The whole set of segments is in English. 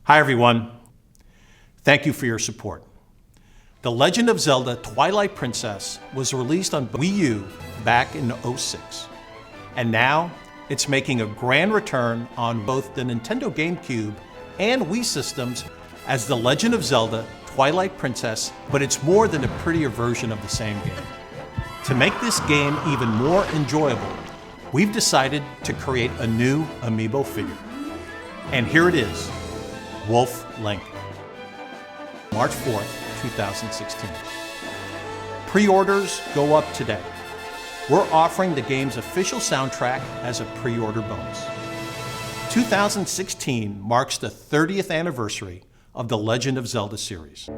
Hi everyone. Thank you for your support. The Legend of Zelda Twilight Princess was released on Wii U back in '06. And now it's making a grand return on both the Nintendo GameCube and Wii systems as The Legend of Zelda Twilight Princess, but it's more than a prettier version of the same game. To make this game even more enjoyable, we've decided to create a new amiibo figure. And here it is, Wolf Link. March 4th, 2016. Pre-orders go up today. We're offering the game's official soundtrack as a pre-order bonus. 2016 marks the 30th anniversary of the Legend of Zelda series.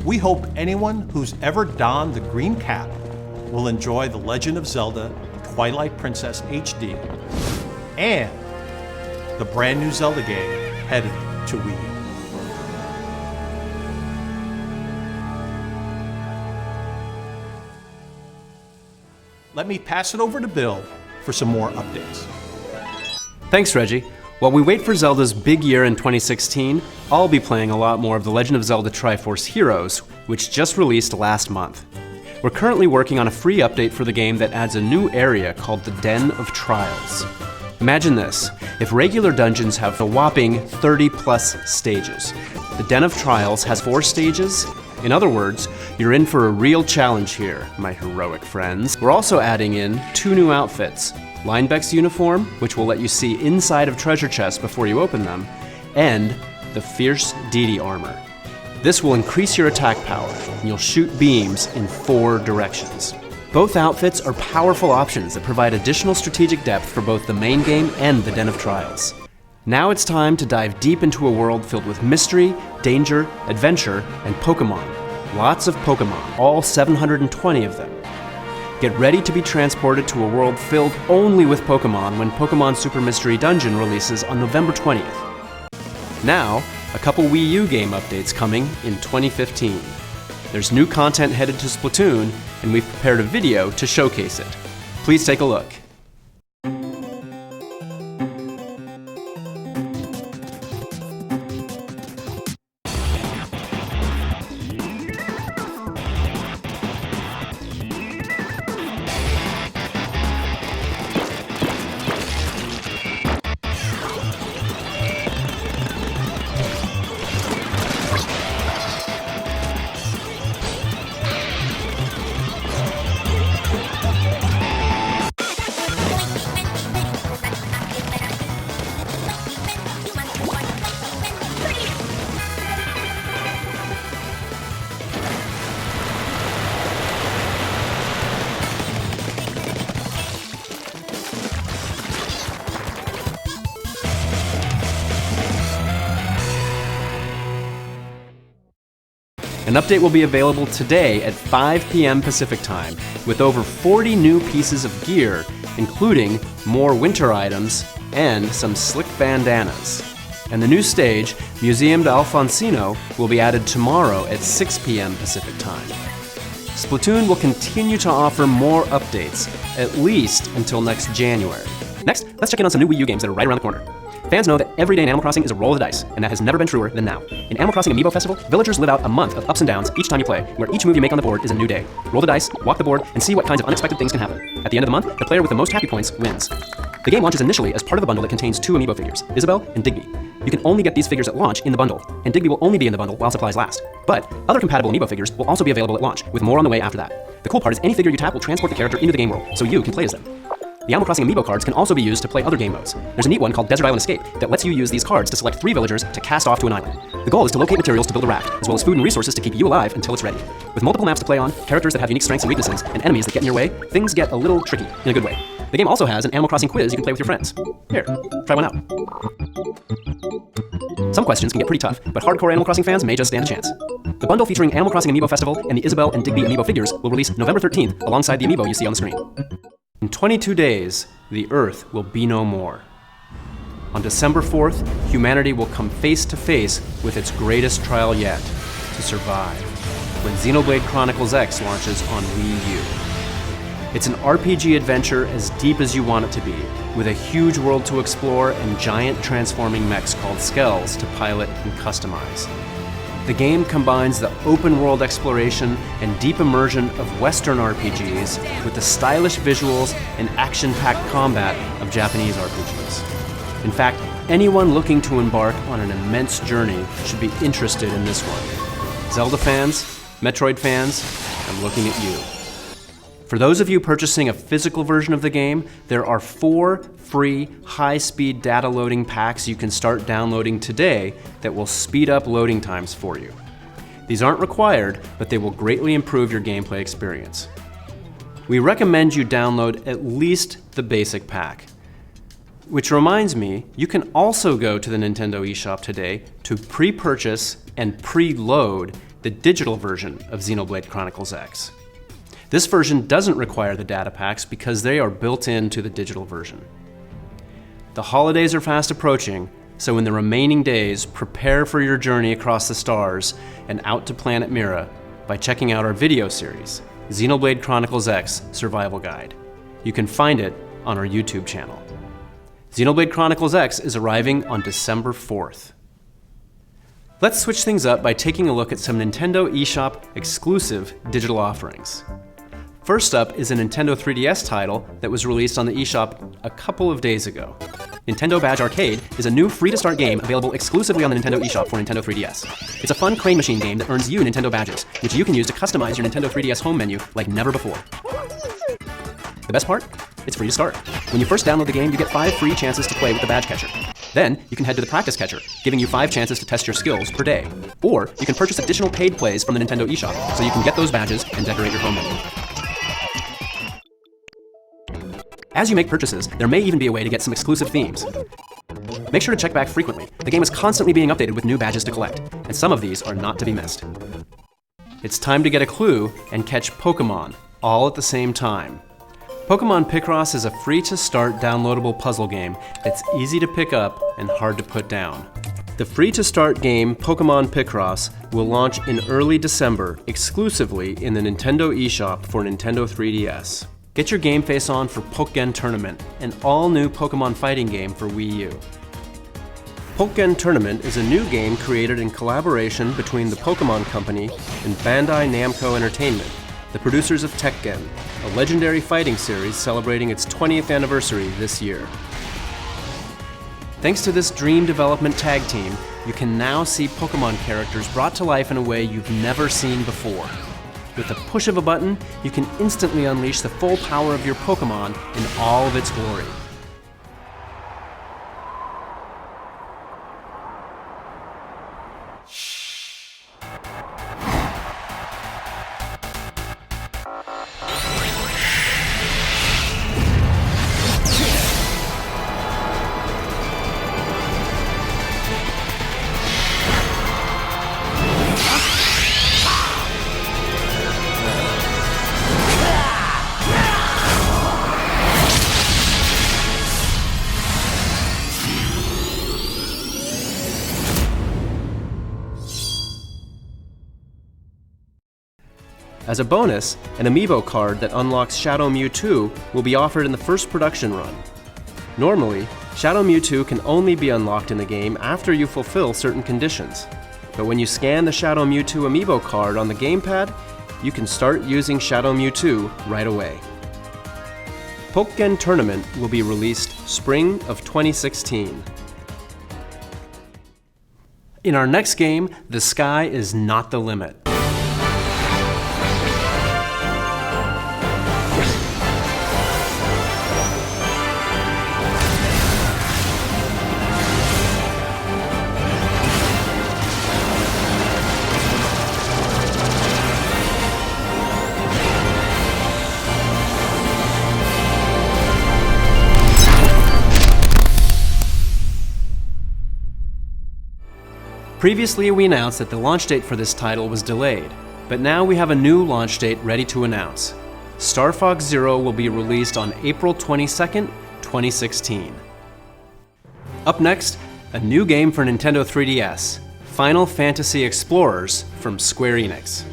We hope anyone who's ever donned the green cap will enjoy The Legend of Zelda Twilight Princess HD and the brand new Zelda game headed to Wii U. Let me pass it over to Bill for some more updates. Thanks, Reggie. While we wait for Zelda's big year in 2016, I'll be playing a lot more of The Legend of Zelda Triforce Heroes, which just released last month. We're currently working on a free update for the game that adds a new area called the Den of Trials. Imagine this: if regular dungeons have a whopping 30+ stages, the Den of Trials has 4 stages. In other words, you're in for a real challenge here, my heroic friends. We're also adding in 2 new outfits: Linebeck's uniform, which will let you see inside of treasure chests before you open them, and the Fierce Deity armor. This will increase your attack power, and you'll shoot beams in 4 directions. Both outfits are powerful options that provide additional strategic depth for both the main game and the Den of Trials. Now it's time to dive deep into a world filled with mystery, danger, adventure, and Pokémon. Lots of Pokémon, all 720 of them. Get ready to be transported to a world filled only with Pokémon when Pokémon Super Mystery Dungeon releases on November 20th. Now, a couple Wii U game updates coming in 2015. There's new content headed to Splatoon, and we've prepared a video to showcase it. Please take a look. An update will be available today at 5 p.m. Pacific Time, with over 40 new pieces of gear, including more winter items and some slick bandanas. And the new stage, Museum d'Alfonsino, will be added tomorrow at 6 p.m. Pacific Time. Splatoon will continue to offer more updates, at least until next January. Next, let's check in on some new Wii U games that are right around the corner. Fans know that every day in Animal Crossing is a roll of the dice, and that has never been truer than now. In Animal Crossing Amiibo Festival, villagers live out a month of ups and downs each time you play, where each move you make on the board is a new day. Roll the dice, walk the board, and see what kinds of unexpected things can happen. At the end of the month, the player with the most happy points wins. The game launches initially as part of a bundle that contains 2 Amiibo figures, Isabelle and Digby. You can only get these figures at launch in the bundle, and Digby will only be in the bundle while supplies last. But other compatible Amiibo figures will also be available at launch, with more on the way after that. The cool part is any figure you tap will transport the character into the game world, so you can play as them. The Animal Crossing Amiibo cards can also be used to play other game modes. There's a neat one called Desert Island Escape that lets you use these cards to select 3 villagers to cast off to an island. The goal is to locate materials to build a raft, as well as food and resources to keep you alive until it's ready. With multiple maps to play on, characters that have unique strengths and weaknesses, and enemies that get in your way, things get a little tricky, in a good way. The game also has an Animal Crossing quiz you can play with your friends. Here, try one out. Some questions can get pretty tough, but hardcore Animal Crossing fans may just stand a chance. The bundle featuring Animal Crossing Amiibo Festival and the Isabelle and Digby Amiibo figures will release November 13th alongside the Amiibo you see on the screen. In 22 days, the Earth will be no more. On December 4th, humanity will come face to face with its greatest trial yet, to survive, when Xenoblade Chronicles X launches on Wii U. It's an RPG adventure as deep as you want it to be, with a huge world to explore and giant transforming mechs called Skells to pilot and customize. The game combines the open world exploration and deep immersion of Western RPGs with the stylish visuals and action-packed combat of Japanese RPGs. In fact, anyone looking to embark on an immense journey should be interested in this one. Zelda fans, Metroid fans, I'm looking at you. For those of you purchasing a physical version of the game, there are 4 free high-speed data loading packs you can start downloading today that will speed up loading times for you. These aren't required, but they will greatly improve your gameplay experience. We recommend you download at least the basic pack. Which reminds me, you can also go to the Nintendo eShop today to pre-purchase and pre-load the digital version of Xenoblade Chronicles X. This version doesn't require the data packs because they are built into the digital version. The holidays are fast approaching, so in the remaining days, prepare for your journey across the stars and out to Planet Mira by checking out our video series, Xenoblade Chronicles X Survival Guide. You can find it on our YouTube channel. Xenoblade Chronicles X is arriving on December 4th. Let's switch things up by taking a look at some Nintendo eShop exclusive digital offerings. First up is a Nintendo 3DS title that was released on the eShop a couple of days ago. Nintendo Badge Arcade is a new free-to-start game available exclusively on the Nintendo eShop for Nintendo 3DS. It's a fun crane machine game that earns you Nintendo badges, which you can use to customize your Nintendo 3DS home menu like never before. The best part? It's free to start. When you first download the game, you get 5 free chances to play with the badge catcher. Then, you can head to the practice catcher, giving you 5 chances to test your skills per day. Or, you can purchase additional paid plays from the Nintendo eShop, so you can get those badges and decorate your home menu. As you make purchases, there may even be a way to get some exclusive themes. Make sure to check back frequently. The game is constantly being updated with new badges to collect, and some of these are not to be missed. It's time to get a clue and catch Pokémon, all at the same time. Pokémon Picross is a free-to-start downloadable puzzle game that's easy to pick up and hard to put down. The free-to-start game Pokémon Picross will launch in early December exclusively in the Nintendo eShop for Nintendo 3DS. Get your game face on for Pokken Tournament, an all-new Pokémon fighting game for Wii U. Pokken Tournament is a new game created in collaboration between the Pokémon Company and Bandai Namco Entertainment, the producers of Tekken, a legendary fighting series celebrating its 20th anniversary this year. Thanks to this dream development tag team, you can now see Pokémon characters brought to life in a way you've never seen before. With the push of a button, you can instantly unleash the full power of your Pokémon in all of its glory. As a bonus, an Amiibo card that unlocks Shadow Mewtwo will be offered in the first production run. Normally, Shadow Mewtwo can only be unlocked in the game after you fulfill certain conditions. But when you scan the Shadow Mewtwo Amiibo card on the gamepad, you can start using Shadow Mewtwo right away. Pokken Tournament will be released spring of 2016. In our next game, the sky is not the limit. Previously, we announced that the launch date for this title was delayed, but now we have a new launch date ready to announce. Star Fox Zero will be released on April 22nd, 2016. Up next, a new game for Nintendo 3DS, Final Fantasy Explorers from Square Enix.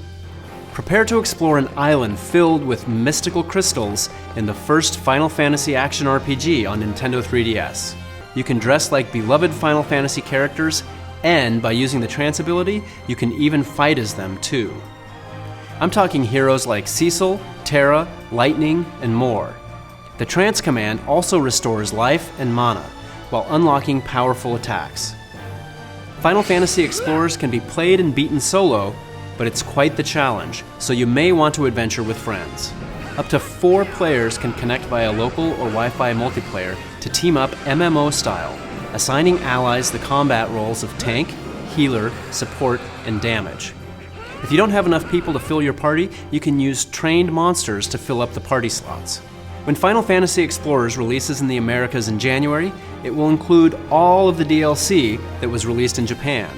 Prepare to explore an island filled with mystical crystals in the first Final Fantasy action RPG on Nintendo 3DS. You can dress like beloved Final Fantasy characters, and by using the trance ability, you can even fight as them too. I'm talking heroes like Cecil, Terra, Lightning, and more. The trance command also restores life and mana, while unlocking powerful attacks. Final Fantasy Explorers can be played and beaten solo, but it's quite the challenge, so you may want to adventure with friends. Up to 4 players can connect via local or Wi-Fi multiplayer to team up MMO style, assigning allies the combat roles of tank, healer, support, and damage. If you don't have enough people to fill your party, you can use trained monsters to fill up the party slots. When Final Fantasy Explorers releases in the Americas in January, it will include all of the DLC that was released in Japan,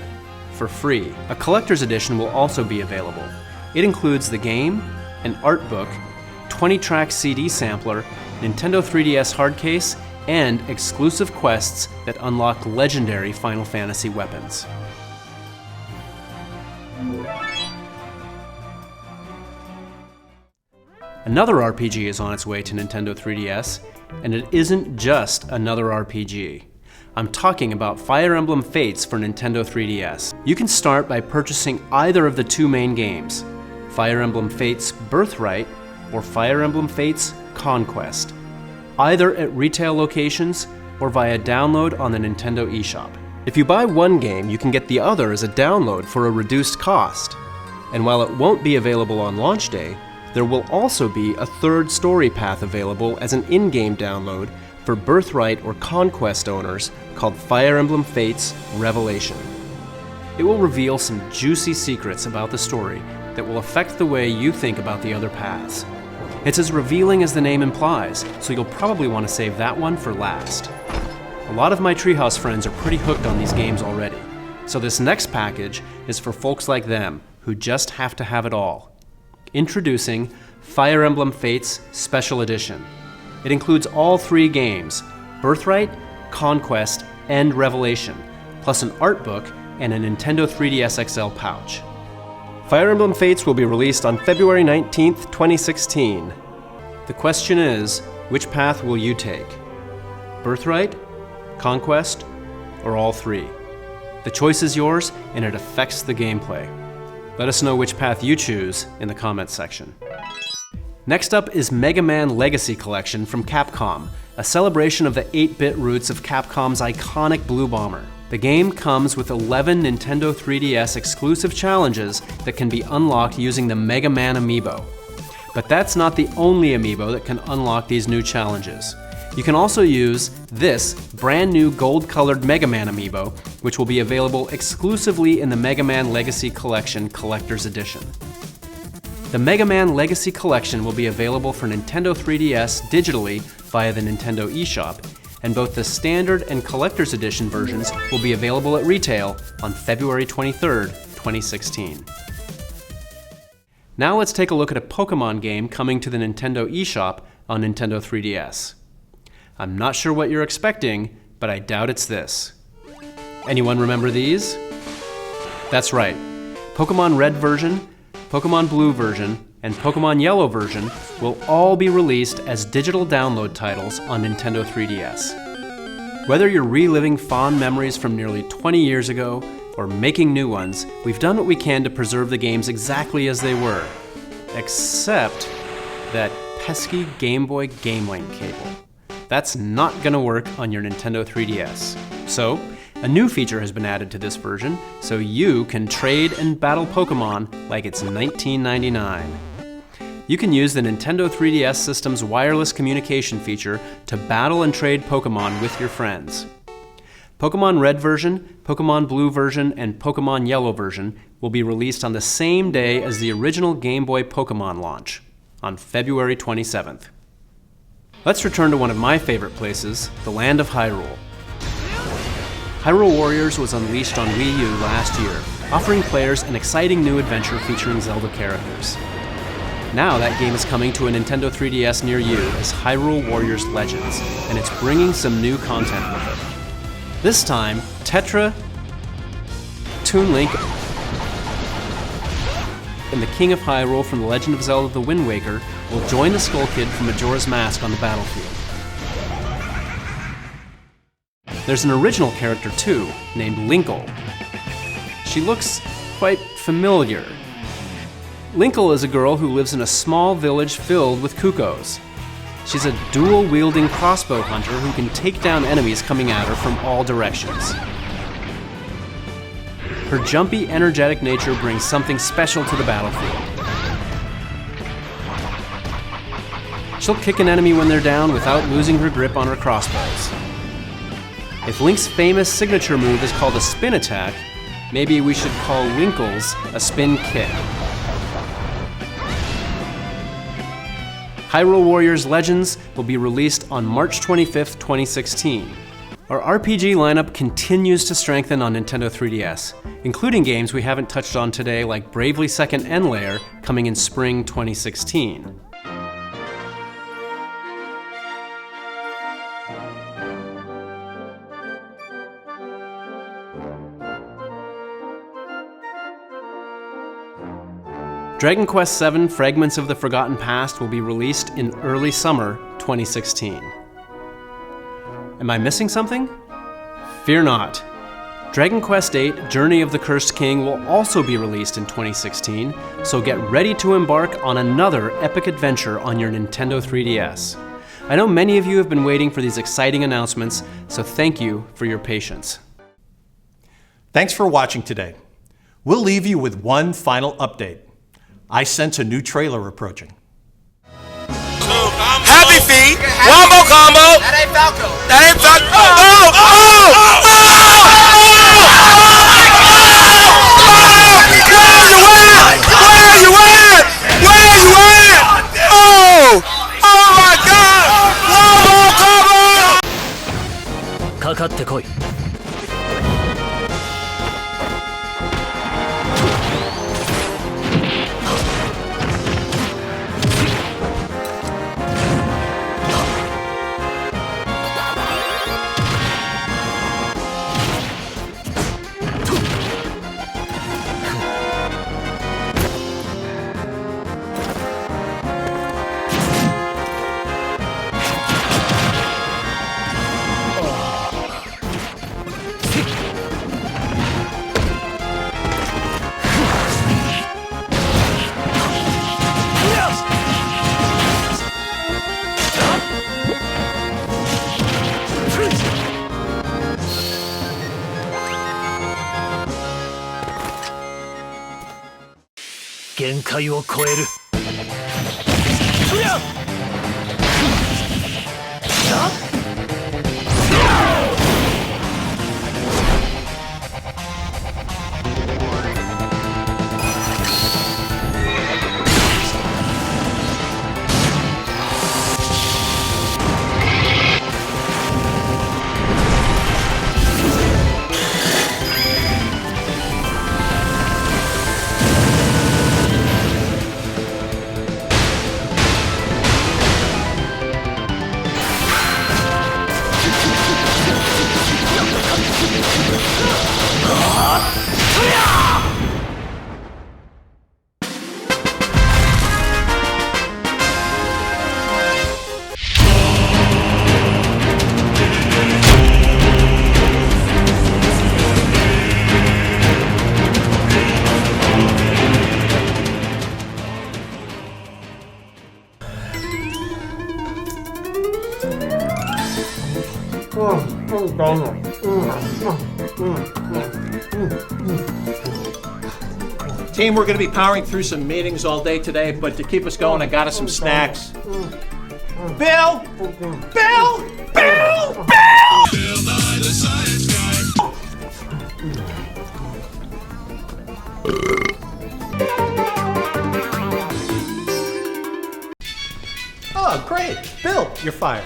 for free. A collector's edition will also be available. It includes the game, an art book, 20-track CD sampler, Nintendo 3DS hard case, and exclusive quests that unlock legendary Final Fantasy weapons. Another RPG is on its way to Nintendo 3DS, and it isn't just another RPG. I'm talking about Fire Emblem Fates for Nintendo 3DS. You can start by purchasing either of the 2 main games, Fire Emblem Fates Birthright or Fire Emblem Fates Conquest, either at retail locations or via download on the Nintendo eShop. If you buy one game, you can get the other as a download for a reduced cost. And while it won't be available on launch day, there will also be a third story path available as an in-game download for Birthright or Conquest owners called Fire Emblem Fates Revelation. It will reveal some juicy secrets about the story that will affect the way you think about the other paths. It's as revealing as the name implies, so you'll probably want to save that one for last. A lot of my Treehouse friends are pretty hooked on these games already, so this next package is for folks like them who just have to have it all. Introducing Fire Emblem Fates Special Edition. It includes all 3 games, Birthright, Conquest, and Revelation, plus an art book and a Nintendo 3DS XL pouch. Fire Emblem Fates will be released on February 19th, 2016. The question is, which path will you take? Birthright, Conquest, or all 3? The choice is yours, and it affects the gameplay. Let us know which path you choose in the comments section. Next up is Mega Man Legacy Collection from Capcom, a celebration of the 8-bit roots of Capcom's iconic Blue Bomber. The game comes with 11 Nintendo 3DS exclusive challenges that can be unlocked using the Mega Man amiibo. But that's not the only amiibo that can unlock these new challenges. You can also use this brand new gold-colored Mega Man amiibo, which will be available exclusively in the Mega Man Legacy Collection Collector's Edition. The Mega Man Legacy Collection will be available for Nintendo 3DS digitally via the Nintendo eShop, and both the standard and collector's edition versions will be available at retail on February 23rd, 2016. Now let's take a look at a Pokemon game coming to the Nintendo eShop on Nintendo 3DS. I'm not sure what you're expecting, but I doubt it's this. Anyone remember these? That's right. Pokemon Red version, Pokemon Blue version, and Pokemon Yellow version will all be released as digital download titles on Nintendo 3DS. Whether you're reliving fond memories from nearly 20 years ago or making new ones, we've done what we can to preserve the games exactly as they were, except that pesky Game Boy GameLink cable. That's not going to work on your Nintendo 3DS. So, a new feature has been added to this version, so you can trade and battle Pokemon like it's 1999. You can use the Nintendo 3DS system's wireless communication feature to battle and trade Pokemon with your friends. Pokemon Red version, Pokemon Blue version, and Pokemon Yellow version will be released on the same day as the original Game Boy Pokemon launch, on February 27th. Let's return to one of my favorite places, the land of Hyrule. Hyrule Warriors was unleashed on Wii U last year, offering players an exciting new adventure featuring Zelda characters. Now that game is coming to a Nintendo 3DS near you as Hyrule Warriors Legends, and it's bringing some new content with it. This time, Tetra, Toon Link, and the King of Hyrule from The Legend of Zelda: The Wind Waker will join the Skull Kid from Majora's Mask on the battlefield. There's an original character too, named Linkle. She looks quite familiar. Linkle is a girl who lives in a small village filled with cuckoos. She's a dual-wielding crossbow hunter who can take down enemies coming at her from all directions. Her jumpy, energetic nature brings something special to the battlefield. She'll kick an enemy when they're down without losing her grip on her crossbows. If Link's famous signature move is called a spin attack, maybe we should call Linkle's a spin kick. Hyrule Warriors Legends will be released on March 25th, 2016. Our RPG lineup continues to strengthen on Nintendo 3DS, including games we haven't touched on today like Bravely Second Endlayer coming in spring 2016. Dragon Quest VII Fragments of the Forgotten Past will be released in early summer 2016. Am I missing something? Fear not. Dragon Quest VIII Journey of the Cursed King will also be released in 2016, so get ready to embark on another epic adventure on your Nintendo 3DS. I know many of you have been waiting for these exciting announcements, so thank you for your patience. Thanks for watching today. We'll leave you with one final update. I sense a new trailer approaching. Happy Feet, Wombo Combo. That ain't Falco. That ain't Falco. Where you at? Oh my God! Wombo Combo. かかってこい。限界を超える。Team, we're going to be powering through some meetings all day today, but to keep us going, I got us some snacks. Bill! Bill! Bill! Oh, great. Bill, you're fired.